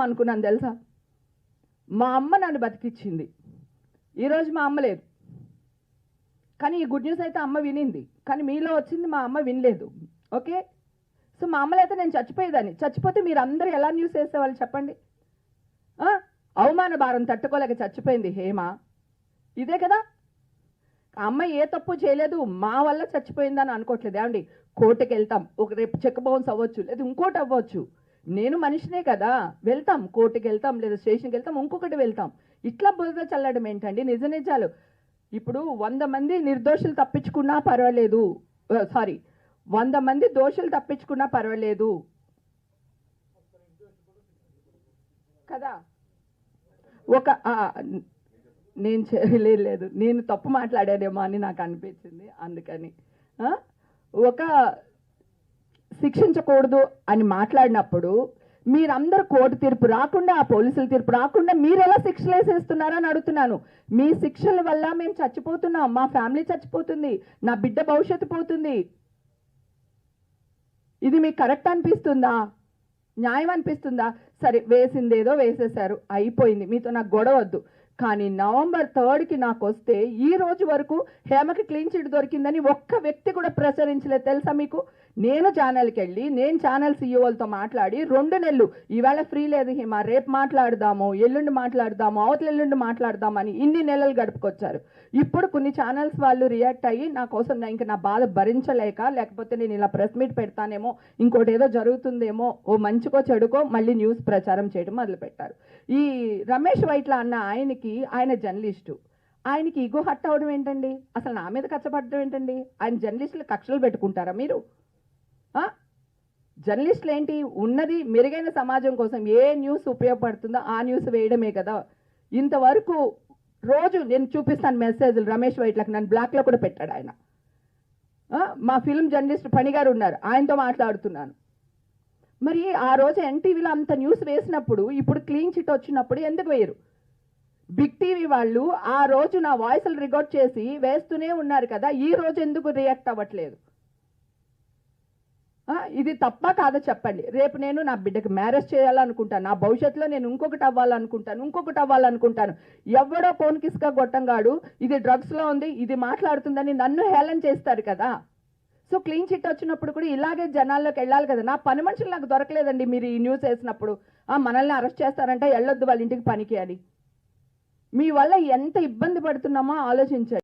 అనుకున్నాను తెలుసా. మా అమ్మ నన్ను బతికిచ్చింది, ఈరోజు మా అమ్మ లేదు. కానీ ఈ గుడ్ న్యూస్ అయితే అమ్మ వినింది, కానీ మీలో వచ్చింది మా అమ్మ వినలేదు. ఓకే, సో మా అమ్మలో అయితే నేను చచ్చిపోయేదాన్ని. చచ్చిపోతే మీరు అందరూ ఎలా న్యూస్ వేసేవాళ్ళు చెప్పండి? అవమాన భారం తట్టుకోలేక చచ్చిపోయింది హేమ, ఇదే కదా. అమ్మ ఏ తప్పు చేయలేదు, మా వల్ల చచ్చిపోయిందని అనుకోవట్లేదు. ఏమండి, కోర్టుకి వెళ్తాం, ఒక రేపు చెక్ బౌన్స్ అవ్వచ్చు, లేదా ఇంకోటి అవ్వచ్చు. నేను మనిషినే కదా, వెళ్తాం, కోర్టుకి వెళ్తాం, లేదా స్టేషన్కి వెళ్తాం, ఇంకొకటి వెళ్తాం. ఇట్లా బురద చల్లడం ఏంటండి? నిజ నిజాలు. ఇప్పుడు 100 మంది నిర్దోషులు తప్పించుకున్నా పర్వాలేదు, సారీ 100 మంది దోషులు తప్పించుకున్నా పర్వాలేదు కదా. ఒక నేను చేయలేదు, నేను తప్పు మాట్లాడానేమో అని నాకు అనిపించింది, అందుకని ఒక శిక్షించకూడదు అని మాట్లాడినప్పుడు మీరందరూ కోర్టు తీర్పు రాకుండా, ఆ పోలీసుల తీర్పు రాకుండా మీరు ఎలా శిక్షలు వేసేస్తున్నారని అడుగుతున్నాను. మీ శిక్షల వల్ల మేము చచ్చిపోతున్నాం, మా ఫ్యామిలీ చచ్చిపోతుంది, నా బిడ్డ భవిష్యత్తు పోతుంది. ఇది మీకు కరెక్ట్ అనిపిస్తుందా? న్యాయం అనిపిస్తుందా? సరే, వేసిందేదో వేసేశారు, అయిపోయింది, మీతో నాకు గొడవ వద్దు. కానీ November 3కి నాకు వస్తే ఈ రోజు వరకు హేమకి క్లీన్ చిట్ దొరికిందని ఒక్క వ్యక్తి కూడా ప్రచురించలేదు తెలుసా మీకు. నేను ఛానల్కి వెళ్ళి, నేను ఛానల్ సీఈఓలతో మాట్లాడి 2 నెలలు, ఈవేళ ఫ్రీ లేదు హేమ, రేపు మాట్లాడదాము, ఎల్లుండి మాట్లాడదాము, అవతల ఎల్లుండి మాట్లాడదామని ఇన్ని నెలలు గడుపుకొచ్చారు. ఇప్పుడు కొన్ని ఛానల్స్ వాళ్ళు రియాక్ట్ అయ్యి నా కోసం ఇంకా నా బాధ భరించలేక, లేకపోతే నేను ఇలా ప్రెస్ మీట్ పెడతానేమో, ఇంకోటి ఏదో జరుగుతుందేమో, ఓ మంచికో చెడుకో మళ్ళీ న్యూస్ ప్రచారం చేయడం మొదలుపెట్టారు. ఈ రమేష్ వైట్ల అన్న ఆయన జర్నలిస్టు, ఆయనకి ఈగో హట్ అవడం ఏంటండి? అసలు నా మీద కచ్చపడడం ఏంటండి? ఆయన జర్నలిస్టులు కక్షలు పెట్టుకుంటారా మీరు? జర్నలిస్టులు ఏంటి, ఉన్నది మెరుగైన సమాజం కోసం ఏ న్యూస్ ఉపయోగపడుతుందో ఆ న్యూస్ వేయడమే కదా. ఇంతవరకు రోజు నేను చూపిస్తాను మెసేజ్లు రమేష్ వైట్లకు, నన్ను బ్లాక్లో కూడా పెట్టాడు ఆయన. మా ఫిల్మ్ జర్నలిస్ట్ పనిగారు ఉన్నారు, ఆయనతో మాట్లాడుతున్నాను. మరి ఆ రోజు ఎన్టీవీలో అంత న్యూస్ వేసినప్పుడు, ఇప్పుడు క్లీన్ చిట్ వచ్చినప్పుడు ఎందుకు వేయరు? బిగ్ టీవీ వాళ్ళు ఆ రోజు నా వాయిస్లు రికార్డ్ చేసి వేస్తూనే ఉన్నారు కదా, ఈ రోజు ఎందుకు రియాక్ట్ అవ్వట్లేదు? ఇది తప్ప కాదో చెప్పండి. రేపు నేను నా బిడ్డకి మ్యారేజ్ చేయాలనుకుంటాను, నా భవిష్యత్తులో నేను ఇంకొకటి అవ్వాలనుకుంటాను. ఎవడో కోన్కిస్కా గొట్టంగాడు ఇది డ్రగ్స్లో ఉంది, ఇది మాట్లాడుతుందని నన్ను హేళన చేస్తారు కదా. సో క్లీన్ చిట్ వచ్చినప్పుడు కూడా ఇలాగే జనాల్లోకి వెళ్ళాలి కదా. నా పని మనుషులు నాకు దొరకలేదండి మీరు ఈ న్యూస్ వేసినప్పుడు. మనల్ని అరెస్ట్ చేస్తారంటే వెళ్ళొద్దు వాళ్ళ ఇంటికి పనికి అని. మీ వల్ల ఎంత ఇబ్బంది పడుతున్నామో ఆలోచించండి.